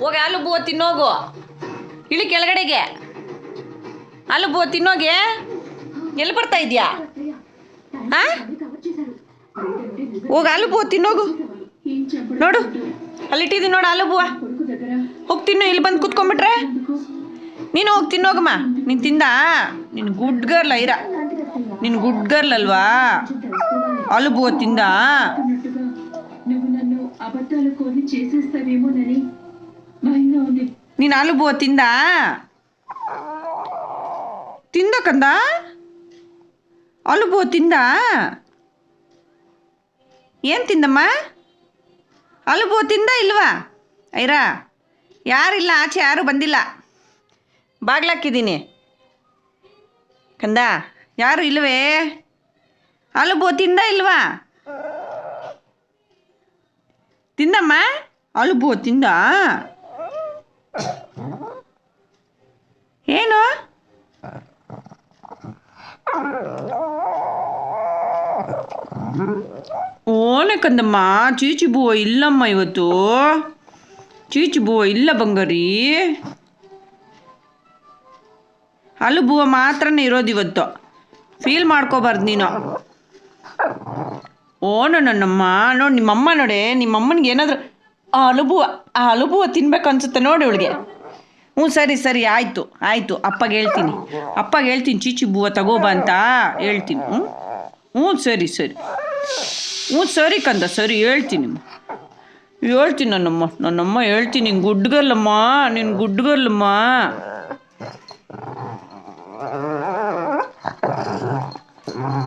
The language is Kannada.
ಹೋಗಿ ಹಾಲು ಬೂವ ತಿನ್ನೋಗು. ಇಳಿ ಕೆಳಗಡೆಗೆ. ಹಾಲು ಬೂವ ತಿನ್ನೋಗೆ. ಎಲ್ಲಿ ಬರ್ತಾ ಇದೆಯಾ? ಹಾಂ, ಹೋಗಿ ಹಾಲು ಬೂವ ತಿನ್ನೋಗು. ನೋಡು ಅಲ್ಲಿಟ್ಟಿದ್ದೀನಿ ನೋಡು ಹಾಲು ಬೂವ. ಹೋಗಿ ತಿನ್ನು. ಇಲ್ಲಿ ಬಂದು ಕೂತ್ಕೊಂಡ್ಬಿಟ್ರೆ ನೀನು ಹೋಗಿ ತಿನ್ನೋಗಮ್ಮ. ನೀನು ತಿಂದ? ನೀನು ಗುಡ್ ಗರ್ಲ್ ಐರಾ, ನೀನು ಗುಡ್ ಗರ್ಲ್ ಅಲ್ವಾ? ಹಾಲು ಬೂವ ತಿಂದ? ನೀನು ಹಾಲು ಬೂವ ತಿಂದ? ತಿಂದ ಕಂದ? ಹಾಲು ಬೂವ ತಿಂದ? ಏನು ತಿಂದಮ್ಮ? ಹಾಲು ಬೂವ ತಿಂದ ಇಲ್ವಾ? ಐರಾ ಯಾರಿಲ್ಲ, ಆಚೆ ಯಾರೂ ಬಂದಿಲ್ಲ. ಬಾಗ್ಲಾಕಿದ್ದೀನಿ ಕಂದ. ಯಾರು ಇಲ್ವೇ? ಹಾಲು ಬೂವ ತಿಂದ ಇಲ್ವಾ? ತಿಂದಮ್ಮ? ಹಾಲು ಬೂವ ತಿಂದ? ಏನು? ಓನೆ ಕಂದಮ್ಮ. ಚೀಚಿ ಬೂವ ಇಲ್ಲಮ್ಮ ಇವತ್ತು. ಚೀಚಿ ಬೂವ ಇಲ್ಲ ಬಂಗಾರಿ. ಹಾಲು ಬೂವ ಮಾತ್ರನೇ ಇರೋದು ಇವತ್ತು. ಫೀಲ್ ಮಾಡ್ಕೋಬಾರ್ದು ನೀನು. ಓನೋ ನನ್ನಮ್ಮ. ನೋಡಿ ನಿಮ್ಮಮ್ಮ ನೋಡಿ, ನಿಮ್ಮಮ್ಮನಿಗೆ ಏನಾದರೂ ಹಾಲು ಬೂವ ತಿನ್ಬೇಕು ಅನ್ಸುತ್ತೆ ನೋಡಿ ಇವಳಿಗೆ. ಹ್ಞೂ ಸರಿ ಸರಿ ಆಯಿತು ಆಯಿತು. ಅಪ್ಪಗೆ ಹೇಳ್ತೀನಿ ಚೀಚಿ ಬೂವ ತಗೋಬಾ ಅಂತ ಹೇಳ್ತೀನಿ. ಹ್ಞೂ ಸರಿ ಸರಿ. ಹ್ಞೂ ಸರಿ ಕಂದ ಸರಿ ಹೇಳ್ತೀನಿ ನನ್ನಮ್ಮ ಹೇಳ್ತೀನಿ. ನೀನು ಗುಡ್ ಗರ್ಲಮ್ಮ, ನೀನು ಗುಡ್ ಗರ್ಲಮ್ಮ.